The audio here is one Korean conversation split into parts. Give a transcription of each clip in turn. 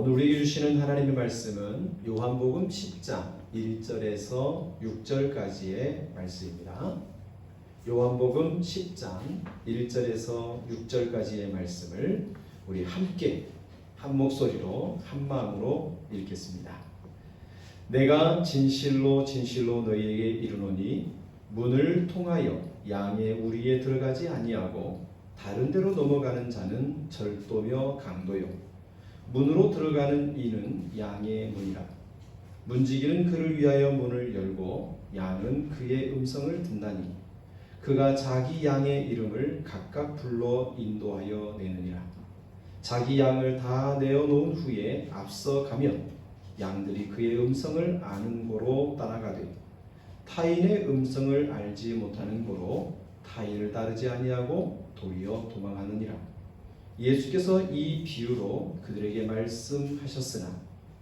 오늘 우리에게 주시는 하나님의 말씀은 요한복음 10장 1절에서 6절까지의 말씀입니다. 요한복음 10장 1절에서 6절까지의 말씀을 우리 함께 한 목소리로 한 마음으로 읽겠습니다. 내가 진실로 진실로 너희에게 이르노니 문을 통하여 양의 우리에 들어가지 아니하고 다른 데로 넘어가는 자는 절도며 강도요 문으로 들어가는 이는 양의 문이라. 문지기는 그를 위하여 문을 열고 양은 그의 음성을 듣나니 그가 자기 양의 이름을 각각 불러 인도하여 내느니라. 자기 양을 다 내어놓은 후에 앞서 가면 양들이 그의 음성을 아는 고로 따라가되 타인의 음성을 알지 못하는 고로 타인을 따르지 아니하고 도리어 도망하느니라. 예수께서 이 비유로 그들에게 말씀하셨으나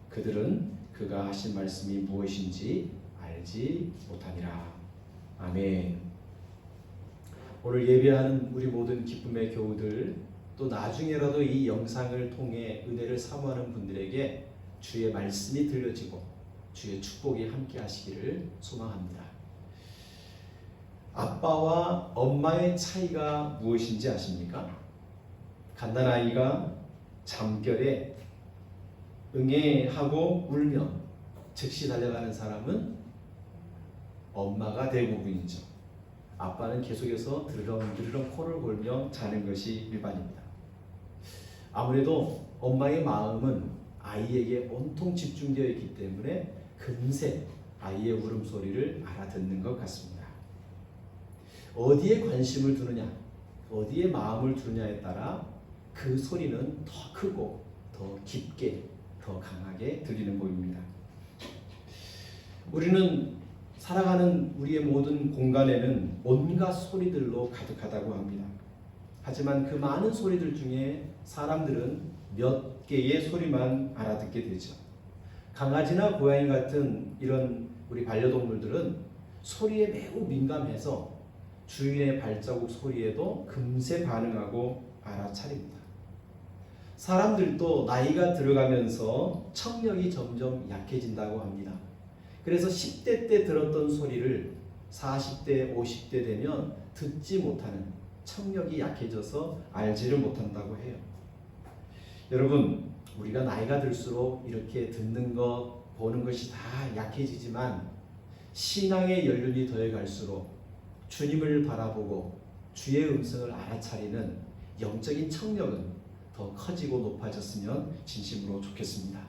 그들은 그가 하신 말씀이 무엇인지 알지 못하니라. 아멘. 오늘 예배하는 우리 모든 기쁨의 교우들, 또 나중에라도 이 영상을 통해 은혜를 사모하는 분들에게 주의 말씀이 들려지고 주의 축복이 함께 하시기를 소망합니다. 아빠와 엄마의 차이가 무엇인지 아십니까? 갓난아이가 잠결에 응애하고 울면 즉시 달려가는 사람은 엄마가 대부분이죠. 아빠는 계속해서 드르렁드르렁 코를 골며 자는 것이 일반입니다. 아무래도 엄마의 마음은 아이에게 온통 집중되어 있기 때문에 금세 아이의 울음소리를 알아듣는 것 같습니다. 어디에 관심을 두느냐, 어디에 마음을 두느냐에 따라 그 소리는 더 크고 더 깊게 더 강하게 들리는 법입니다. 우리는 살아가는 우리의 모든 공간에는 온갖 소리들로 가득하다고 합니다. 하지만 그 많은 소리들 중에 사람들은 몇 개의 소리만 알아듣게 되죠. 강아지나 고양이 같은 이런 우리 반려동물들은 소리에 매우 민감해서 주인의 발자국 소리에도 금세 반응하고 알아차립니다. 사람들도 나이가 들어가면서 청력이 점점 약해진다고 합니다. 그래서 10대 때 들었던 소리를 40대, 50대 되면 듣지 못하는, 청력이 약해져서 알지를 못한다고 해요. 여러분, 우리가 나이가 들수록 이렇게 듣는 것, 보는 것이 다 약해지지만 신앙의 연륜이 더해갈수록 주님을 바라보고 주의 음성을 알아차리는 영적인 청력은 더 커지고 높아졌으면 진심으로 좋겠습니다.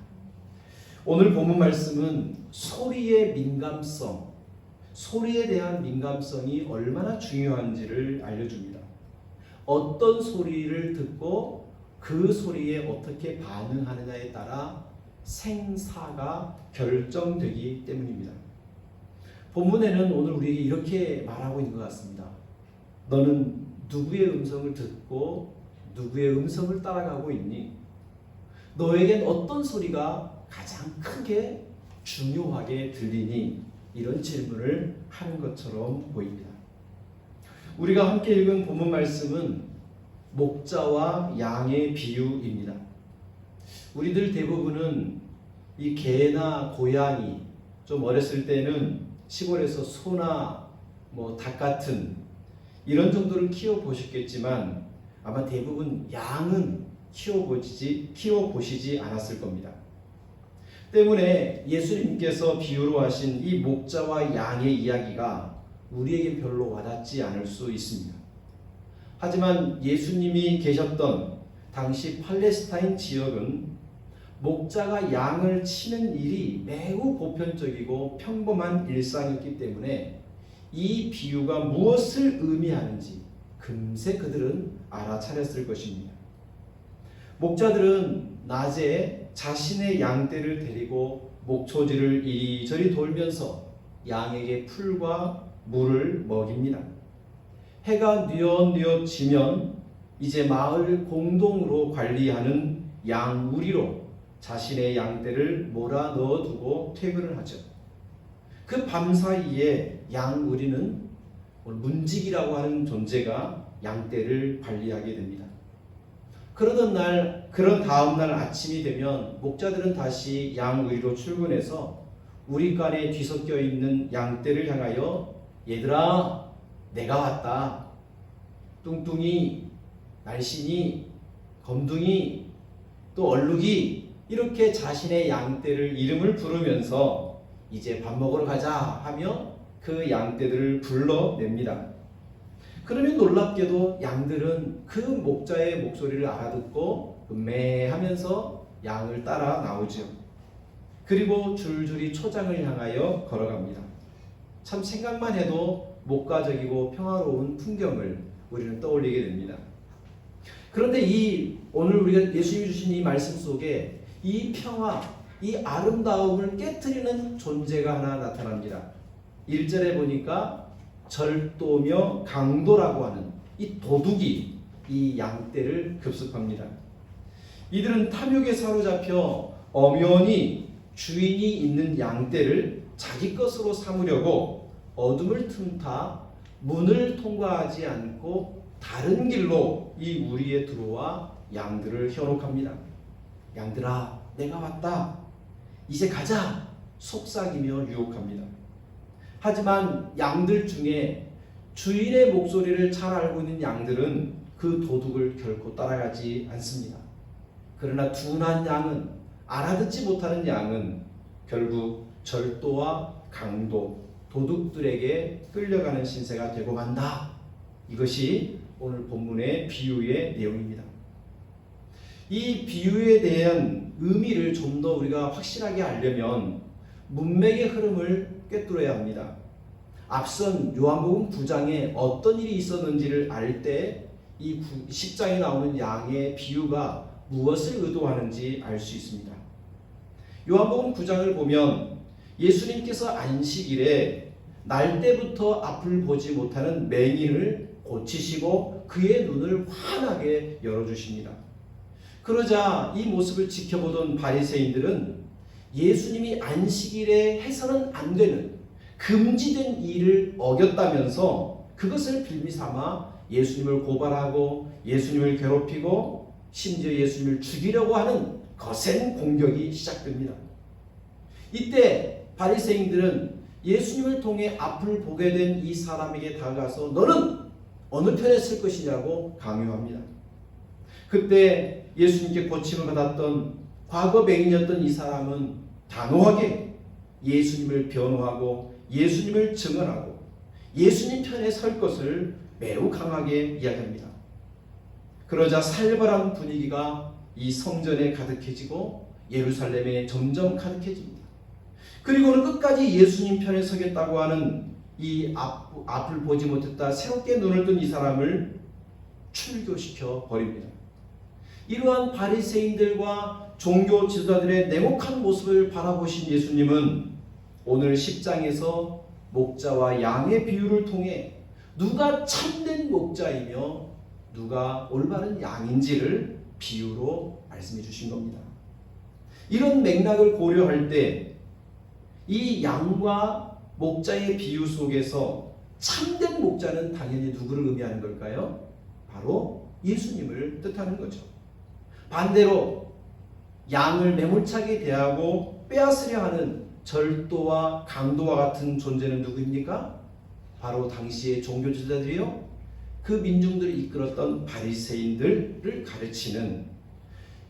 오늘 본문 말씀은 소리의 민감성, 소리에 대한 민감성이 얼마나 중요한지를 알려줍니다. 어떤 소리를 듣고 그 소리에 어떻게 반응하느냐에 따라 생사가 결정되기 때문입니다. 본문에는 오늘 우리에게 이렇게 말하고 있는 것 같습니다. 너는 누구의 음성을 듣고 누구의 음성을 따라가고 있니? 너에겐 어떤 소리가 가장 크게 중요하게 들리니? 이런 질문을 하는 것처럼 보입니다. 우리가 함께 읽은 본문 말씀은 목자와 양의 비유입니다. 우리들 대부분은 이 개나 고양이, 좀 어렸을 때는 시골에서 소나 닭 같은 이런 정도를 키워보셨겠지만 아마 대부분 양은 키워보시지 않았을 겁니다. 때문에 예수님께서 비유로 하신 이 목자와 양의 이야기가 우리에게 별로 와닿지 않을 수 있습니다. 하지만 예수님이 계셨던 당시 팔레스타인 지역은 목자가 양을 치는 일이 매우 보편적이고 평범한 일상이었기 때문에 이 비유가 무엇을 의미하는지 금세 그들은 알아차렸을 것입니다. 목자들은 낮에 자신의 양떼를 데리고 목초지를 이리저리 돌면서 양에게 풀과 물을 먹입니다. 해가 뉘엿뉘엿 지면 이제 마을 공동으로 관리하는 양우리로 자신의 양떼를 몰아 넣어두고 퇴근을 하죠. 그 밤사이에 양우리는 문지기라고 하는 존재가 양떼를 관리하게 됩니다. 그런 다음 날 아침이 되면 목자들은 다시 양의로 출근해서 우리간에 뒤섞여 있는 양떼를 향하여 얘들아 내가 왔다. 뚱뚱이, 날씬이, 검둥이, 또 얼룩이 이렇게 자신의 양떼를 이름을 부르면서 이제 밥 먹으러 가자 하며 그 양떼들을 불러냅니다. 그러면 놀랍게도 양들은 그 목자의 목소리를 알아듣고 매 하면서 양을 따라 나오죠. 그리고 줄줄이 초장을 향하여 걸어갑니다. 참 생각만 해도 목가적이고 평화로운 풍경을 우리는 떠올리게 됩니다. 그런데 오늘 우리가 예수님이 주신 이 말씀 속에 이 평화, 이 아름다움을 깨트리는 존재가 하나 나타납니다. 1절에 보니까 절도며 강도라고 하는 이 도둑이 이 양떼를 급습합니다. 이들은 탐욕에 사로잡혀 엄연히 주인이 있는 양떼를 자기 것으로 삼으려고 어둠을 틈타 문을 통과하지 않고 다른 길로 이 우리에 들어와 양들을 현혹합니다. 양들아 내가 왔다. 이제 가자. 속삭이며 유혹합니다. 하지만 양들 중에 주인의 목소리를 잘 알고 있는 양들은 그 도둑을 결코 따라가지 않습니다. 그러나 둔한 양은, 알아듣지 못하는 양은 결국 절도와 강도, 도둑들에게 끌려가는 신세가 되고 만다. 이것이 오늘 본문의 비유의 내용입니다. 이 비유에 대한 의미를 좀 더 우리가 확실하게 알려면 문맥의 흐름을 꿰뚫어야 합니다. 앞선 요한복음 9장에 어떤 일이 있었는지를 알 때 이 10장에 나오는 양의 비유가 무엇을 의도하는지 알 수 있습니다. 요한복음 9장을 보면 예수님께서 안식일에 날 때부터 앞을 보지 못하는 맹인을 고치시고 그의 눈을 환하게 열어주십니다. 그러자 이 모습을 지켜보던 바리새인들은 예수님이 안식일에 해서는 안 되는 금지된 일을 어겼다면서 그것을 빌미삼아 예수님을 고발하고 예수님을 괴롭히고 심지어 예수님을 죽이려고 하는 거센 공격이 시작됩니다. 이때 바리새인들은 예수님을 통해 앞을 보게 된 이 사람에게 다가가서 너는 어느 편에 설 것이냐고 강요합니다. 그때 예수님께 고침을 받았던 과거 맹인이었던 이 사람은 단호하게 예수님을 변호하고 예수님을 증언하고 예수님 편에 설 것을 매우 강하게 이야기합니다. 그러자 살벌한 분위기가 이 성전에 가득해지고 예루살렘에 점점 가득해집니다. 그리고는 끝까지 예수님 편에 서겠다고 하는 이 앞을 보지 못했다 새롭게 눈을 뜬 이 사람을 출교시켜 버립니다. 이러한 바리새인들과 종교 지도자들의 냉혹한 모습을 바라보신 예수님은 오늘 10장에서 목자와 양의 비유를 통해 누가 참된 목자이며 누가 올바른 양인지를 비유로 말씀해 주신 겁니다. 이런 맥락을 고려할 때 이 양과 목자의 비유 속에서 참된 목자는 당연히 누구를 의미하는 걸까요? 바로 예수님을 뜻하는 거죠. 반대로 양을 매몰차게 대하고 빼앗으려 하는 절도와 강도와 같은 존재는 누구입니까? 바로 당시의 종교 지도자들이요, 그 민중들을 이끌었던 바리새인들을 가르치는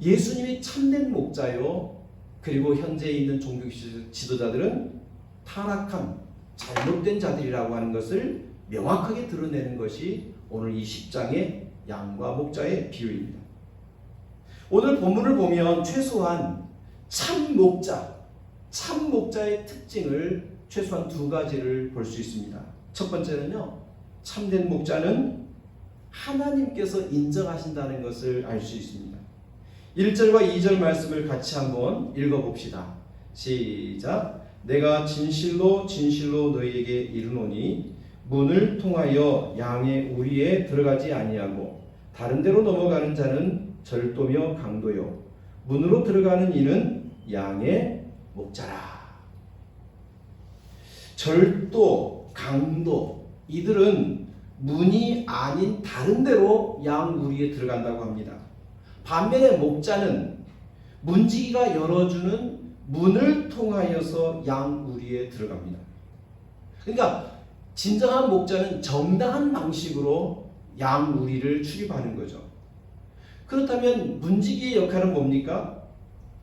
예수님이 참된 목자요, 그리고 현재 있는 종교 지도자들은 타락한 잘못된 자들이라고 하는 것을 명확하게 드러내는 것이 오늘 이 10장의 양과 목자의 비유입니다. 오늘 본문을 보면 최소한 참 목자의 특징을 최소한 두 가지를 볼 수 있습니다. 첫 번째는요, 참된 목자는 하나님께서 인정하신다는 것을 알 수 있습니다. 1절과 2절 말씀을 같이 한번 읽어봅시다. 시작. 내가 진실로 진실로 너희에게 이르노니 문을 통하여 양의 우리에 들어가지 아니하고 다른 데로 넘어가는 자는 절도며 강도요 문으로 들어가는 이는 양의 목자라. 절도, 강도, 이들은 문이 아닌 다른 데로 양 우리에 들어간다고 합니다. 반면에 목자는 문지기가 열어주는 문을 통하여서 양우리에 들어갑니다. 그러니까 진정한 목자는 정당한 방식으로 양우리를 출입하는 거죠. 그렇다면 문지기의 역할은 뭡니까?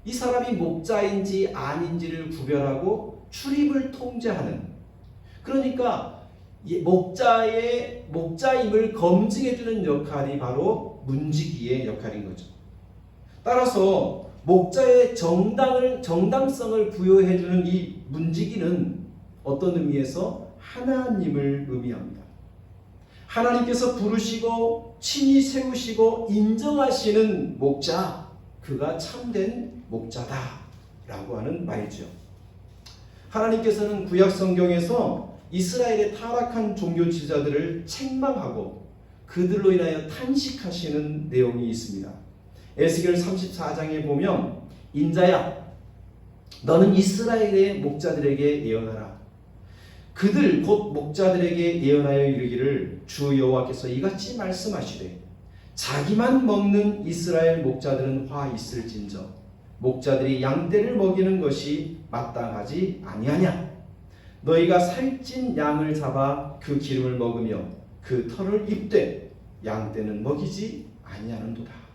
이 사람이 목자인지 아닌지를 구별하고 출입을 통제하는, 그러니까 목자임을 검증해주는 역할이 바로 문지기의 역할인 거죠. 따라서 목자의 정당성을 부여해주는 이 문지기는 어떤 의미에서 하나님을 의미합니다. 하나님께서 부르시고 친히 세우시고 인정하시는 목자, 그가 참된 목자다라고 하는 말이죠. 하나님께서는 구약 성경에서 이스라엘의 타락한 종교 지도자들을 책망하고 그들로 인하여 탄식하시는 내용이 있습니다. 에스겔 34장에 보면 인자야, 너는 이스라엘의 목자들에게 예언하라. 그들 곧 목자들에게 예언하여 이르기를 주 여호와께서 이같이 말씀하시되 자기만 먹는 이스라엘 목자들은 화 있을진저 목자들이 양떼를 먹이는 것이 마땅하지 아니하냐. 너희가 살찐 양을 잡아 그 기름을 먹으며 그 털을 입되 양떼는 먹이지 아니하는도다.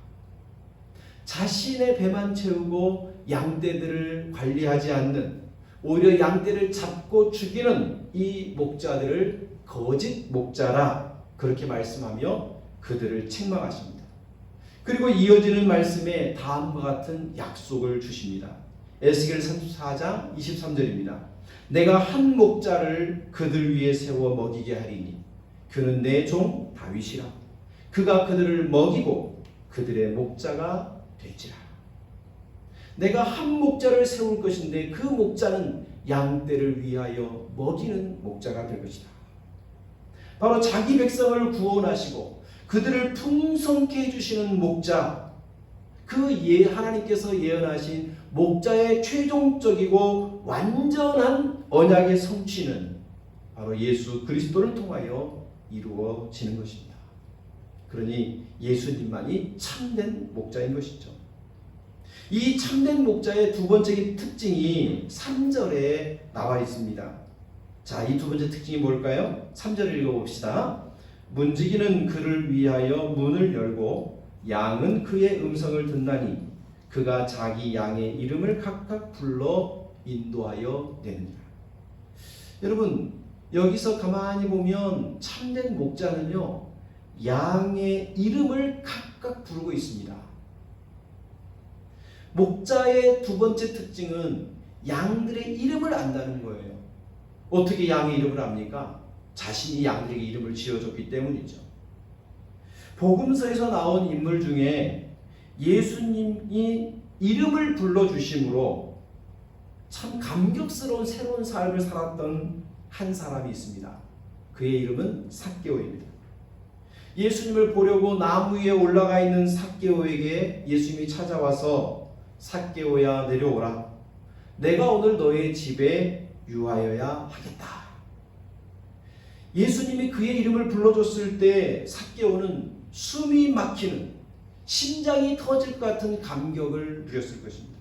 자신의 배만 채우고 양떼들을 관리하지 않는, 오히려 양떼를 잡고 죽이는 이 목자들을 거짓 목자라 그렇게 말씀하며 그들을 책망하십니다. 그리고 이어지는 말씀에 다음과 같은 약속을 주십니다. 에스겔 34장 23절입니다. 내가 한 목자를 그들 위에 세워 먹이게 하리니 그는 내 종 다윗이라. 그가 그들을 먹이고 그들의 목자가 되지라. 내가 한 목자를 세울 것인데 그 목자는 양떼를 위하여 먹이는 목자가 될 것이다. 바로 자기 백성을 구원하시고 그들을 풍성케 해주시는 목자, 그 하나님께서 예언하신 목자의 최종적이고 완전한 언약의 성취는 바로 예수 그리스도를 통하여 이루어지는 것입니다. 그러니 예수님만이 참된 목자인 것이죠. 이 참된 목자의 두 번째 특징이 3절에 나와 있습니다. 자, 이 두 번째 특징이 뭘까요? 3절을 읽어봅시다. 문지기는 그를 위하여 문을 열고 양은 그의 음성을 듣나니 그가 자기 양의 이름을 각각 불러 인도하여 내느니라. 여러분, 여기서 가만히 보면 참된 목자는요, 양의 이름을 각각 부르고 있습니다. 목자의 두 번째 특징은 양들의 이름을 안다는 거예요. 어떻게 양의 이름을 압니까? 자신이 양들에게 이름을 지어줬기 때문이죠. 복음서에서 나온 인물 중에 예수님이 이름을 불러주심으로 참 감격스러운 새로운 삶을 살았던 한 사람이 있습니다. 그의 이름은 삭개오입니다. 예수님을 보려고 나무 위에 올라가 있는 삭개오에게 예수님이 찾아와서 삭개오야 내려오라. 내가 오늘 너의 집에 유하여야 하겠다. 예수님이 그의 이름을 불러줬을 때 삭개오는 숨이 막히는, 심장이 터질 것 같은 감격을 누렸을 것입니다.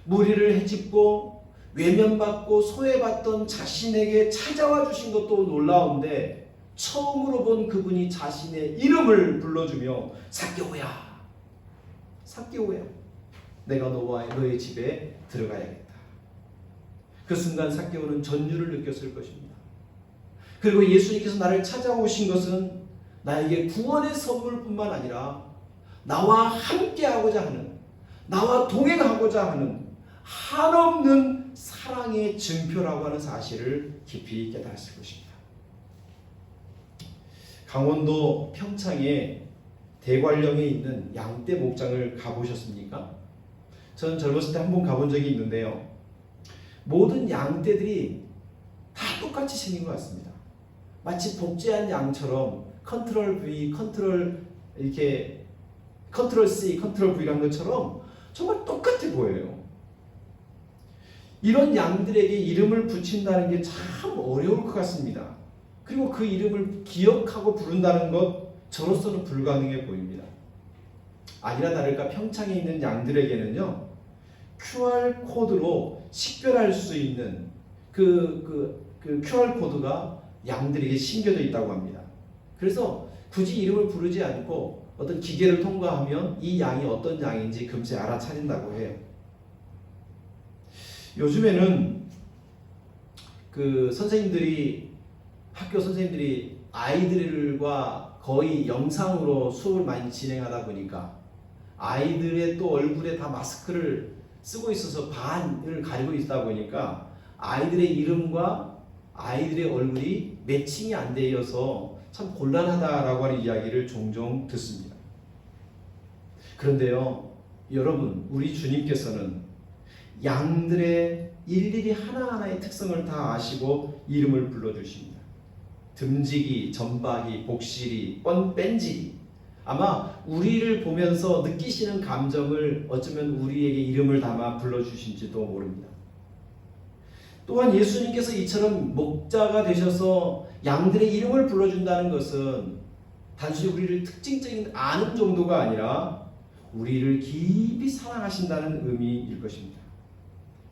무리를 헤집고 외면받고 소외받던 자신에게 찾아와 주신 것도 놀라운데 처음으로 본 그분이 자신의 이름을 불러주며 삭개오야, 삭개오야, 내가 너와 너의 집에 들어가야겠다. 그 순간 삭개오는 전율을 느꼈을 것입니다. 그리고 예수님께서 나를 찾아오신 것은 나에게 구원의 선물뿐만 아니라 나와 함께하고자 하는, 나와 동행하고자 하는 한없는 사랑의 증표라고 하는 사실을 깊이 깨달았을 것입니다. 강원도 평창에 대관령에 있는 양떼 목장을 가보셨습니까? 저는 젊었을 때 한 번 가본 적이 있는데요. 모든 양떼들이 다 똑같이 생긴 것 같습니다. 마치 복제한 양처럼 컨트롤 V, 컨트롤 C, 컨트롤 V라는 것처럼 정말 똑같아 보여요. 이런 양들에게 이름을 붙인다는 게 참 어려울 것 같습니다. 그리고 그 이름을 기억하고 부른다는 것, 저로서는 불가능해 보입니다. 아니나 다를까 평창에 있는 양들에게는요, QR 코드로 식별할 수 있는 그 QR 코드가 양들에게 심겨져 있다고 합니다. 그래서 굳이 이름을 부르지 않고 어떤 기계를 통과하면 이 양이 어떤 양인지 금세 알아차린다고 해요. 요즘에는 학교 선생님들이 아이들과 거의 영상으로 수업을 많이 진행하다 보니까 아이들의 또 얼굴에 다 마스크를 쓰고 있어서 반을 가리고 있다 보니까 아이들의 이름과 아이들의 얼굴이 매칭이 안 되어서 참 곤란하다라고 하는 이야기를 종종 듣습니다. 그런데요, 여러분, 우리 주님께서는 양들의 일일이 하나하나의 특성을 다 아시고 이름을 불러주십니다. 듬직이, 점박이, 복실이, 뺀질이, 아마 우리를 보면서 느끼시는 감정을 어쩌면 우리에게 이름을 담아 불러주신지도 모릅니다. 또한 예수님께서 이처럼 목자가 되셔서 양들의 이름을 불러준다는 것은 단순히 우리를 특징적인 아는 정도가 아니라 우리를 깊이 사랑하신다는 의미일 것입니다.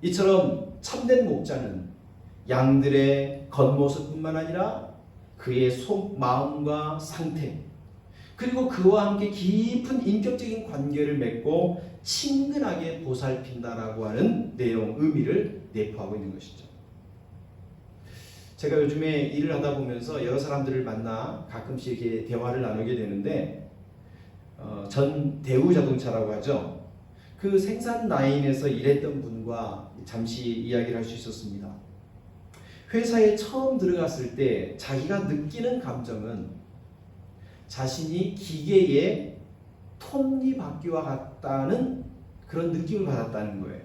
이처럼 참된 목자는 양들의 겉모습뿐만 아니라 그의 속 마음과 상태, 그리고 그와 함께 깊은 인격적인 관계를 맺고 친근하게 보살핀다라고 하는 내용, 의미를 내포하고 있는 것이죠. 제가 요즘에 일을 하다 보면서 여러 사람들을 만나 가끔씩 이렇게 대화를 나누게 되는데, 전 대우자동차라고 하죠. 그 생산 라인에서 일했던 분과 잠시 이야기를 할 수 있었습니다. 회사에 처음 들어갔을 때 자기가 느끼는 감정은 자신이 기계의 톱니바퀴와 같다는 그런 느낌을 받았다는 거예요.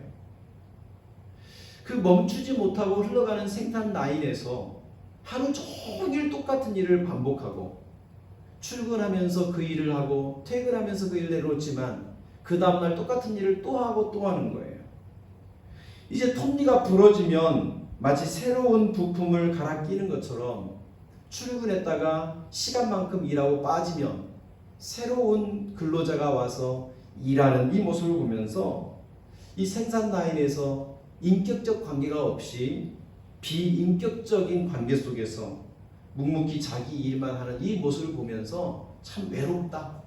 그 멈추지 못하고 흘러가는 생산 라인에서 하루 종일 똑같은 일을 반복하고 출근하면서 그 일을 하고 퇴근하면서 그 일을 내놓지만 그 다음날 똑같은 일을 또 하고 또 하는 거예요. 이제 톱니가 부러지면 마치 새로운 부품을 갈아 끼는 것처럼 출근했다가 시간만큼 일하고 빠지면 새로운 근로자가 와서 일하는 이 모습을 보면서 이 생산 라인에서 인격적 관계가 없이 비인격적인 관계 속에서 묵묵히 자기 일만 하는 이 모습을 보면서 참 외롭다,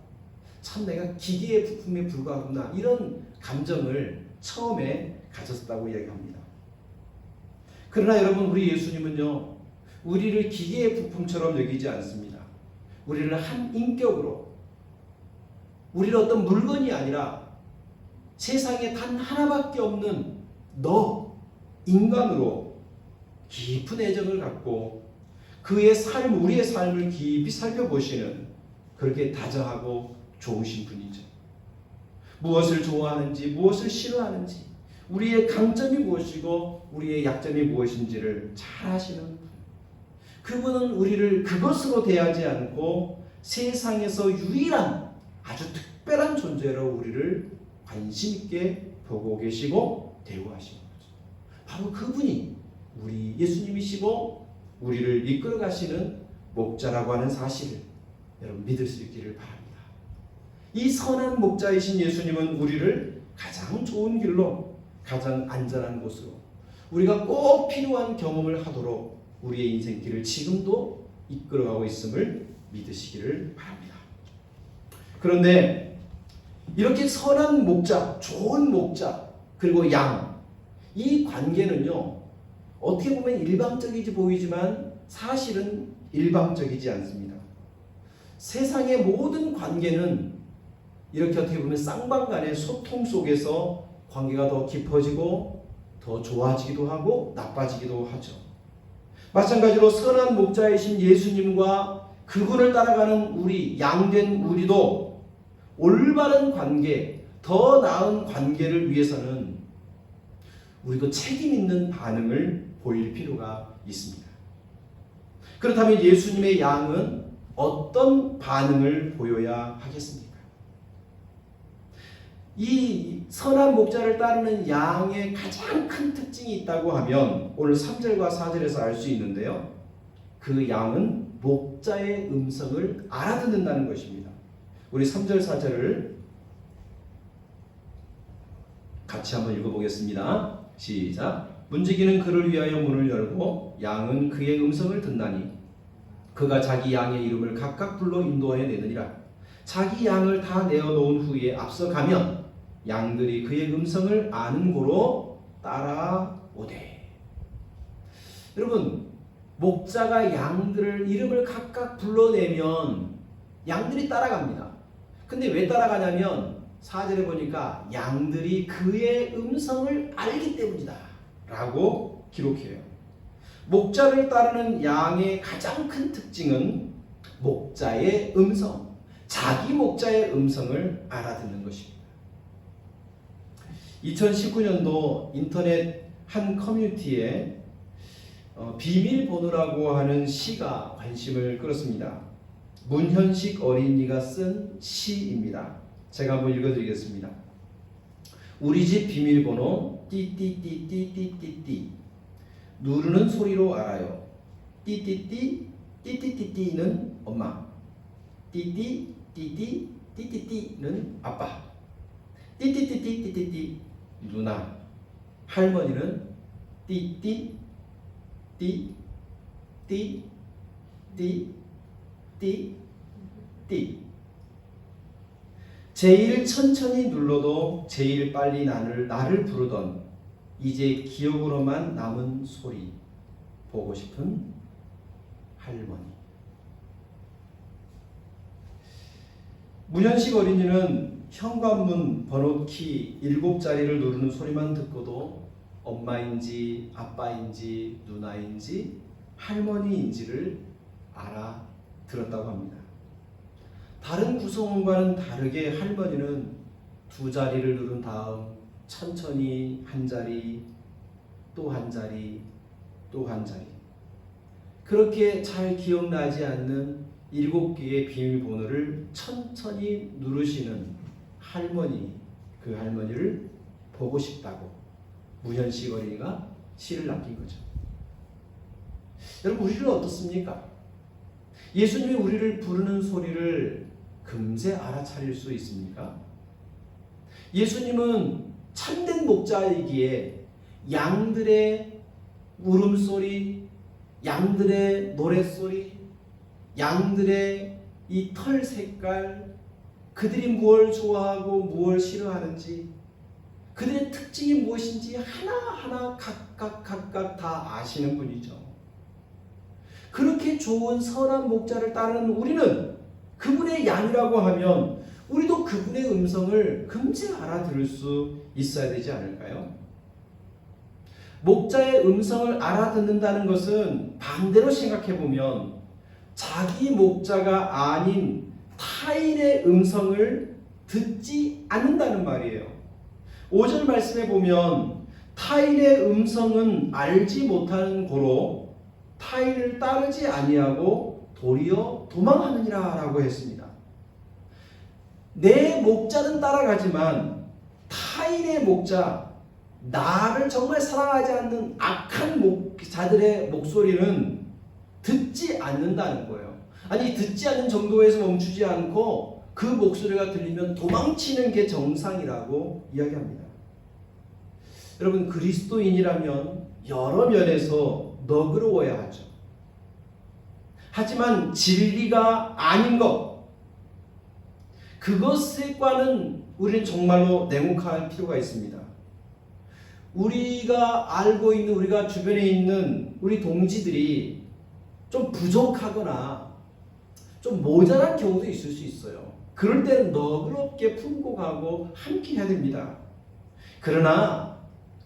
참 내가 기계의 부품에 불과하구나, 이런 감정을 처음에 가졌다고 이야기합니다. 그러나 여러분, 우리 예수님은요, 우리를 기계의 부품처럼 여기지 않습니다. 우리를 한 인격으로, 우리를 어떤 물건이 아니라 세상에 단 하나밖에 없는 너, 인간으로 깊은 애정을 갖고 그의 삶, 우리의 삶을 깊이 살펴보시는, 그렇게 다정하고 좋으신 분이죠. 무엇을 좋아하는지, 무엇을 싫어하는지, 우리의 강점이 무엇이고 우리의 약점이 무엇인지를 잘 아시는 분. 그분은 우리를 그것으로 대하지 않고 세상에서 유일한 아주 특별한 존재로 우리를 관심 있게 보고 계시고 대우하시는 거죠. 바로 그분이 우리 예수님이시고 우리를 이끌어 가시는 목자라고 하는 사실을 여러분 믿을 수 있기를 바랍니다. 이 선한 목자이신 예수님은 우리를 가장 좋은 길로, 가장 안전한 곳으로, 우리가 꼭 필요한 경험을 하도록 우리의 인생길을 지금도 이끌어가고 있음을 믿으시기를 바랍니다. 그런데 이렇게 선한 목자, 좋은 목자, 그리고 양, 이 관계는요, 어떻게 보면 일방적이지 보이지만 사실은 일방적이지 않습니다. 세상의 모든 관계는 이렇게 어떻게 보면 쌍방간의 소통 속에서 관계가 더 깊어지고 더 좋아지기도 하고 나빠지기도 하죠. 마찬가지로 선한 목자이신 예수님과 그분을 따라가는 우리, 양된 우리도 올바른 관계, 더 나은 관계를 위해서는 우리도 책임 있는 반응을 보일 필요가 있습니다. 그렇다면 예수님의 양은 어떤 반응을 보여야 하겠습니까? 이 선한 목자를 따르는 양의 가장 큰 특징이 있다고 하면 오늘 3절과 4절에서 알 수 있는데요, 그 양은 목자의 음성을 알아듣는다는 것입니다. 우리 3절 4절을 같이 한번 읽어보겠습니다. 시작. 문지기는 그를 위하여 문을 열고 양은 그의 음성을 듣나니 그가 자기 양의 이름을 각각 불러 인도하여 내느니라. 자기 양을 다 내어놓은 후에 앞서가면 양들이 그의 음성을 아는 고로 따라오되. 여러분, 목자가 양들을 이름을 각각 불러내면 양들이 따라갑니다. 근데 왜 따라가냐면 4절에 보니까 양들이 그의 음성을 알기 때문이다 라고 기록해요. 목자를 따르는 양의 가장 큰 특징은 목자의 음성, 자기 목자의 음성을 알아듣는 것입니다. 2019년도 인터넷 한 커뮤니티에 비밀번호라고 하는 시가 관심을 끌었습니다. 문현식 어린이가 쓴 시입니다. 제가 한번 읽어드리겠습니다. 우리 집 비밀번호 띠띠띠띠띠띠띠 누르는 소리로 알아요. 띠띠띠 띠띠띠띠는 엄마, 띠띠띠띠 띠띠띠는 아빠, 띠띠띠띠띠띠 누나, 할머니는 띠띠 띠 띠 띠 띠 띠. 제일 천천히 눌러도 제일 빨리 나를 부르던 이제 기억으로만 남은 소리, 보고 싶은 할머니. 문현식 어린이는 현관문 번호키 7자리를 누르는 소리만 듣고도 엄마인지 아빠인지 누나인지 할머니인지를 알아들었다고 합니다. 다른 구성원과는 다르게 할머니는 2자리를 누른 다음 천천히 한 자리, 또 한 자리, 또 한 자리. 그렇게 잘 기억나지 않는 7개의 비밀번호를 천천히 누르시는 할머니, 그 할머니를 보고 싶다고 문현식 어린이가 시를 남긴 거죠. 여러분, 우리는 어떻습니까? 예수님이 우리를 부르는 소리를 금세 알아차릴 수 있습니까? 예수님은 참된 목자이기에 양들의 울음소리, 양들의 노랫소리, 양들의 이 털 색깔, 그들이 무엇을 좋아하고 무엇을 싫어하는지, 그들의 특징이 무엇인지 하나하나 각각 다 아시는 분이죠. 그렇게 좋은 선한 목자를 따르는 우리는 그분의 양이라고 하면 우리도 그분의 음성을 금세 알아들을 수 있어야 되지 않을까요? 목자의 음성을 알아듣는다는 것은 반대로 생각해보면 자기 목자가 아닌 타인의 음성을 듣지 않는다는 말이에요. 5절 말씀에 보면 타인의 음성은 알지 못하는 고로 타인을 따르지 아니하고 도리어 도망하느니라 라고 했습니다. 내 목자는 따라가지만 타인의 목자, 나를 정말 사랑하지 않는 악한 목자들의 목소리는 듣지 않는다는 거예요. 아니, 듣지 않는 정도에서 멈추지 않고 그 목소리가 들리면 도망치는 게 정상이라고 이야기합니다. 여러분, 그리스도인이라면 여러 면에서 너그러워야 하죠. 하지만 진리가 아닌 것, 그것과는 우리는 정말로 냉혹할 필요가 있습니다. 우리가 알고 있는, 우리가 주변에 있는 우리 동지들이 좀 부족하거나 좀 모자란 경우도 있을 수 있어요. 그럴 때는 너그럽게 품고 가고 함께 해야 됩니다. 그러나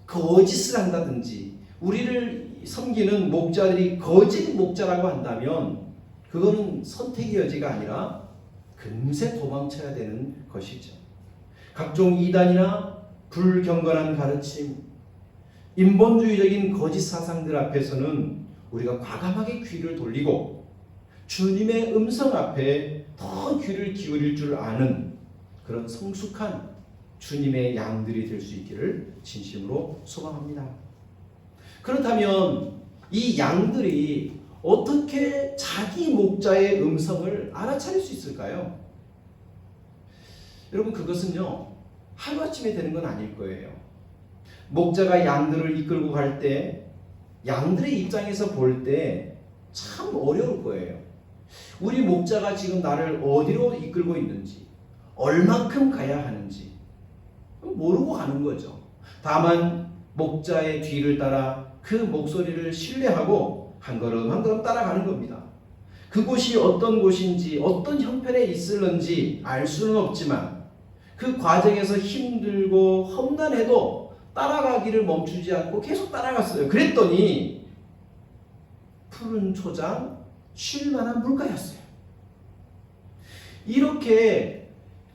거짓을 한다든지 우리를 섬기는 목자들이 거짓 목자라고 한다면 그거는 선택의 여지가 아니라 금세 도망쳐야 되는 것이죠. 각종 이단이나 불경건한 가르침, 인본주의적인 거짓 사상들 앞에서는 우리가 과감하게 귀를 돌리고 주님의 음성 앞에 더 귀를 기울일 줄 아는 그런 성숙한 주님의 양들이 될 수 있기를 진심으로 소망합니다. 그렇다면 이 양들이 어떻게 자기 목자의 음성을 알아차릴 수 있을까요? 여러분, 그것은요 하루아침에 되는 건 아닐 거예요. 목자가 양들을 이끌고 갈 때 양들의 입장에서 볼 때 참 어려울 거예요. 우리 목자가 지금 나를 어디로 이끌고 있는지, 얼만큼 가야 하는지 모르고 가는 거죠. 다만 목자의 뒤를 따라 그 목소리를 신뢰하고 한 걸음 한 걸음 따라가는 겁니다. 그곳이 어떤 곳인지 어떤 형편에 있을런지 알 수는 없지만 그 과정에서 힘들고 험난해도 따라가기를 멈추지 않고 계속 따라갔어요. 그랬더니 푸른 초장 쉴만한 물가였어요. 이렇게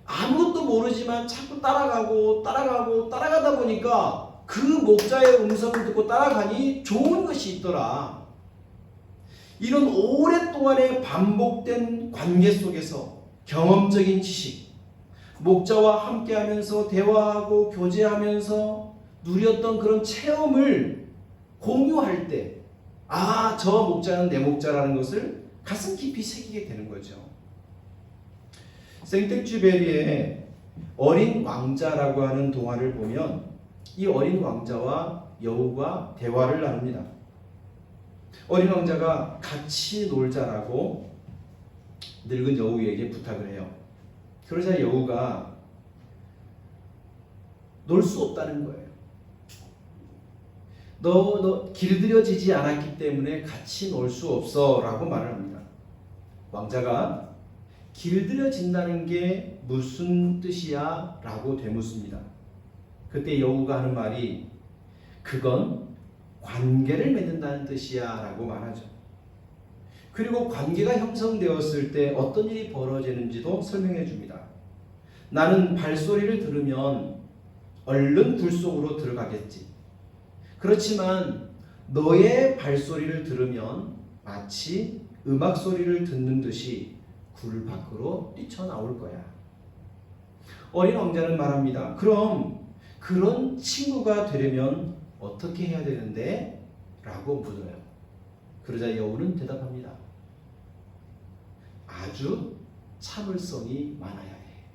아무것도 모르지만 자꾸 따라가다 보니까 그 목자의 음성을 듣고 따라가니 좋은 것이 있더라. 이런 오랫동안의 반복된 관계 속에서 경험적인 지식, 목자와 함께하면서 대화하고 교제하면서 누렸던 그런 체험을 공유할 때 저 목자는 내 목자라는 것을 가슴 깊이 새기게 되는 거죠. 생텍쥐베리의 어린 왕자라고 하는 동화를 보면 이 어린 왕자와 여우가 대화를 나눕니다. 어린 왕자가 같이 놀자라고 늙은 여우에게 부탁을 해요. 그러자 여우가 놀 수 없다는 거예요. 너 길들여지지 않았기 때문에 같이 놀 수 없어 라고 말을 합니다. 왕자가 길들여진다는 게 무슨 뜻이야? 라고 되묻습니다. 그때 여우가 하는 말이 그건 관계를 맺는다는 뜻이야 라고 말하죠. 그리고 관계가 형성되었을 때 어떤 일이 벌어지는지도 설명해 줍니다. 나는 발소리를 들으면 얼른 굴 속으로 들어가겠지. 그렇지만 너의 발소리를 들으면 마치 음악 소리를 듣는 듯이 굴 밖으로 뛰쳐나올 거야. 어린 왕자는 말합니다. 그럼 그런 친구가 되려면 어떻게 해야 되는데? 라고 묻어요. 그러자 여우는 대답합니다. 아주 참을성이 많아야 해.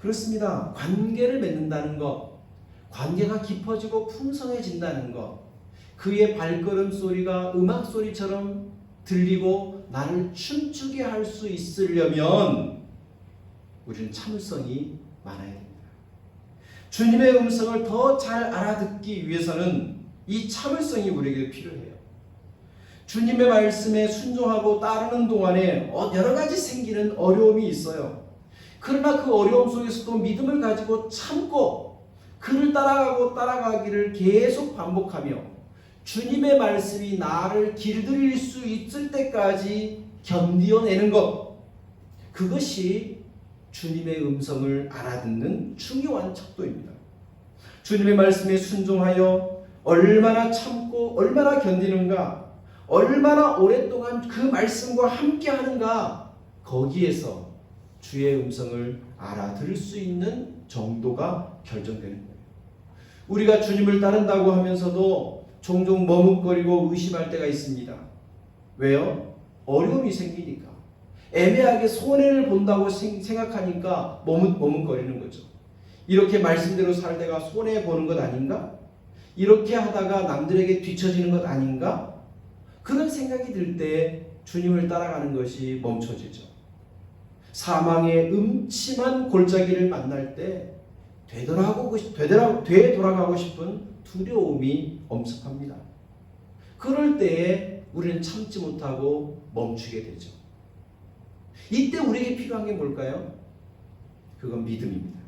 그렇습니다. 관계를 맺는다는 것, 관계가 깊어지고 풍성해진다는 것, 그의 발걸음 소리가 음악 소리처럼 들리고 나를 춤추게 할 수 있으려면 우리는 참을성이 많아야 됩니다. 주님의 음성을 더 잘 알아듣기 위해서는 이 참을성이 우리에게 필요해요. 주님의 말씀에 순종하고 따르는 동안에 여러 가지 생기는 어려움이 있어요. 그러나 그 어려움 속에서도 믿음을 가지고 참고 그를 따라가기를 계속 반복하며 주님의 말씀이 나를 길들일 수 있을 때까지 견디어내는 것, 그것이 주님의 음성을 알아듣는 중요한 척도입니다. 주님의 말씀에 순종하여 얼마나 참고 얼마나 견디는가, 얼마나 오랫동안 그 말씀과 함께 하는가, 거기에서 주의 음성을 알아들을 수 있는 정도가 결정되는 거예요. 우리가 주님을 따른다고 하면서도 종종 머뭇거리고 의심할 때가 있습니다. 왜요? 어려움이 생기니까. 애매하게 손해를 본다고 생각하니까 머뭇거리는 거죠. 이렇게 말씀대로 살다가 손해보는 것 아닌가? 이렇게 하다가 남들에게 뒤처지는 것 아닌가? 그런 생각이 들 때 주님을 따라가는 것이 멈춰지죠. 사망의 음침한 골짜기를 만날 때 되돌아가고 싶은 두려움이 엄습합니다. 그럴 때에 우리는 참지 못하고 멈추게 되죠. 이때 우리에게 필요한 게 뭘까요? 그건 믿음입니다.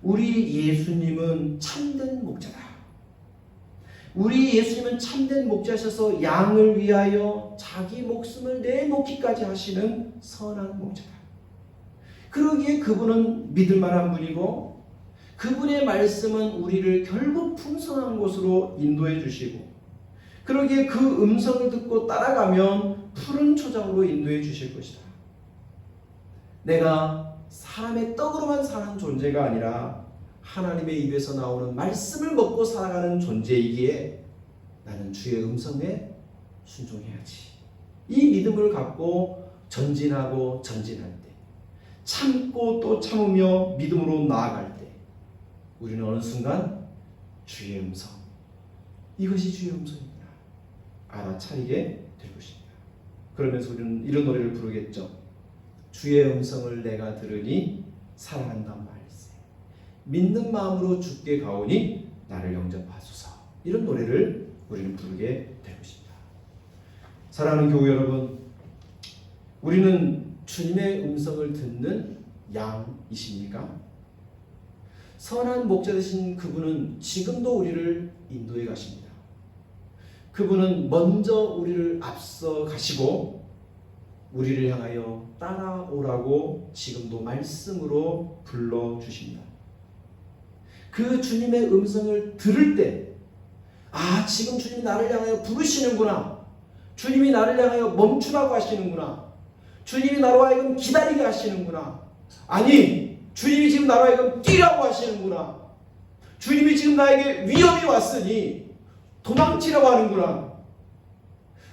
우리 예수님은 참된 목자다. 우리 예수님은 참된 목자셔서 양을 위하여 자기 목숨을 내놓기까지 하시는 선한 목자다. 그러기에 그분은 믿을 만한 분이고 그분의 말씀은 우리를 결국 풍성한 곳으로 인도해 주시고 그러기에 그 음성을 듣고 따라가면 푸른 초장으로 인도해 주실 것이다. 내가 사람의 떡으로만 사는 존재가 아니라 하나님의 입에서 나오는 말씀을 먹고 살아가는 존재이기에 나는 주의 음성에 순종해야지. 이 믿음을 갖고 전진하고 전진할 때, 참고 또 참으며 믿음으로 나아갈 때 우리는 어느 순간 주의 음성, 이것이 주의 음성이구나 알아차리게 될 것입니다. 그러면서 우리는 이런 노래를 부르겠죠. 주의 음성을 내가 들으니 사랑한단 말세, 믿는 마음으로 주께 가오니 나를 영접하소서. 이런 노래를 우리는 부르게 될 것입니다. 사랑하는 교우 여러분, 우리는 주님의 음성을 듣는 양이십니까? 선한 목자 되신 그분은 지금도 우리를 인도해 가십니다. 그분은 먼저 우리를 앞서 가시고 우리를 향하여 따라오라고 지금도 말씀으로 불러주십니다. 그 주님의 음성을 들을 때, 아, 지금 주님이 나를 향하여 부르시는구나, 주님이 나를 향하여 멈추라고 하시는구나, 주님이 나로 하여금 기다리게 하시는구나, 아니 주님이 지금 나로 하여금 뛰라고 하시는구나, 주님이 지금 나에게 위험이 왔으니 도망치라고 하는구나.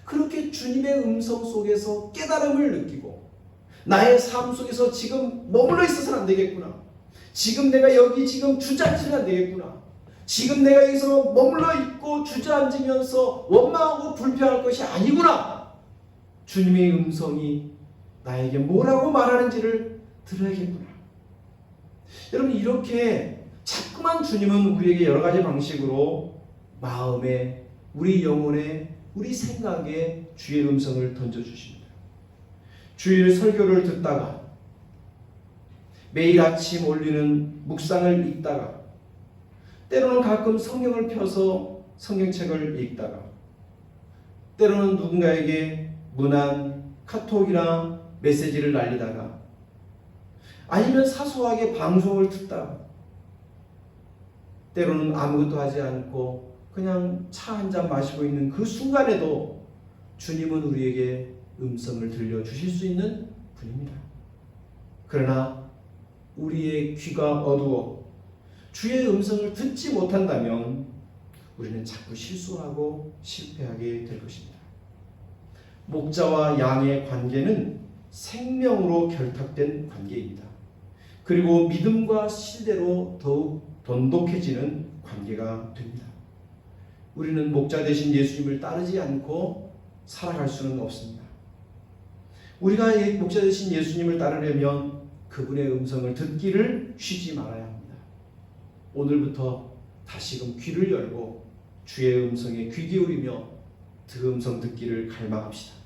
그렇게 주님의 음성 속에서 깨달음을 느끼고 나의 삶 속에서 지금 머물러 있어서는 안 되겠구나, 지금 내가 여기 지금 주저앉으면 안 되겠구나, 지금 내가 여기서 머물러 있고 주저앉으면서 원망하고 불평할 것이 아니구나, 주님의 음성이 나에게 뭐라고 말하는지를 들어야겠구나. 여러분, 이렇게 자꾸만 주님은 우리에게 여러 가지 방식으로 마음에, 우리 영혼에, 우리 생각에 주의 음성을 던져주십니다. 주일 설교를 듣다가, 매일 아침 올리는 묵상을 읽다가, 때로는 가끔 성경을 펴서 성경책을 읽다가, 때로는 누군가에게 문안, 카톡이나 메시지를 날리다가, 아니면 사소하게 방송을 듣다가, 때로는 아무것도 하지 않고 그냥 차 한 잔 마시고 있는 그 순간에도 주님은 우리에게 음성을 들려주실 수 있는 분입니다. 그러나 우리의 귀가 어두워 주의 음성을 듣지 못한다면 우리는 자꾸 실수하고 실패하게 될 것입니다. 목자와 양의 관계는 생명으로 결탁된 관계입니다. 그리고 믿음과 신뢰로 더욱 돈독해지는 관계가 됩니다. 우리는 목자 되신 예수님을 따르지 않고 살아갈 수는 없습니다. 우리가 목자 되신 예수님을 따르려면 그분의 음성을 듣기를 쉬지 말아야 합니다. 오늘부터 다시금 귀를 열고 주의 음성에 귀 기울이며 그 음성 듣기를 갈망합시다.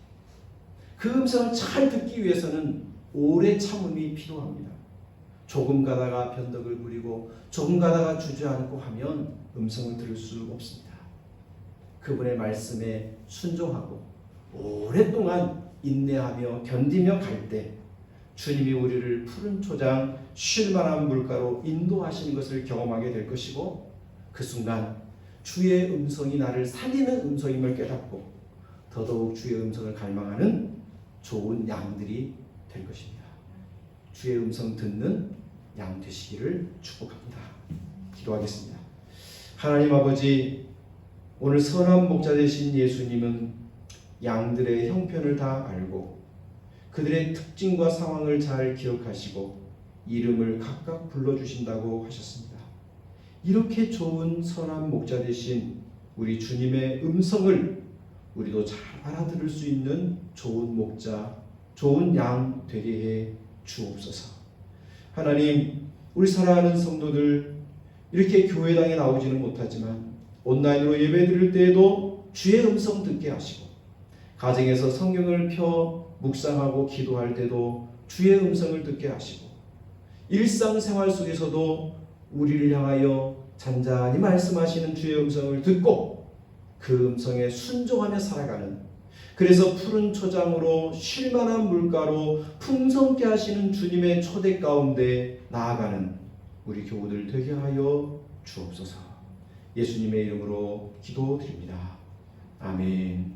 그 음성을 잘 듣기 위해서는 오래 참음이 필요합니다. 조금 가다가 변덕을 부리고 조금 가다가 주저앉고 하면 음성을 들을 수 없습니다. 그분의 말씀에 순종하고 오랫동안 인내하며 견디며 갈 때 주님이 우리를 푸른 초장 쉴만한 물가로 인도하시는 것을 경험하게 될 것이고, 그 순간 주의 음성이 나를 살리는 음성임을 깨닫고 더더욱 주의 음성을 갈망하는 좋은 양들이 될 것입니다. 주의 음성 듣는 양 되시기를 축복합니다. 기도하겠습니다. 하나님 아버지, 오늘 선한 목자 되신 예수님은 양들의 형편을 다 알고 그들의 특징과 상황을 잘 기억하시고 이름을 각각 불러주신다고 하셨습니다. 이렇게 좋은 선한 목자 되신 우리 주님의 음성을 우리도 잘 알아들을 수 있는 좋은 목자, 좋은 양 되게 해 주옵소서. 하나님, 우리 사랑하는 성도들, 이렇게 교회당에 나오지는 못하지만 온라인으로 예배 드릴 때에도 주의 음성 듣게 하시고, 가정에서 성경을 펴 묵상하고 기도할 때도 주의 음성을 듣게 하시고, 일상생활 속에서도 우리를 향하여 잔잔히 말씀하시는 주의 음성을 듣고 그 음성에 순종하며 살아가는, 그래서 푸른 초장으로 쉴만한 물가로 풍성케 하시는 주님의 초대 가운데 나아가는 우리 교우들 되게 하여 주옵소서. 예수님의 이름으로 기도드립니다. 아멘.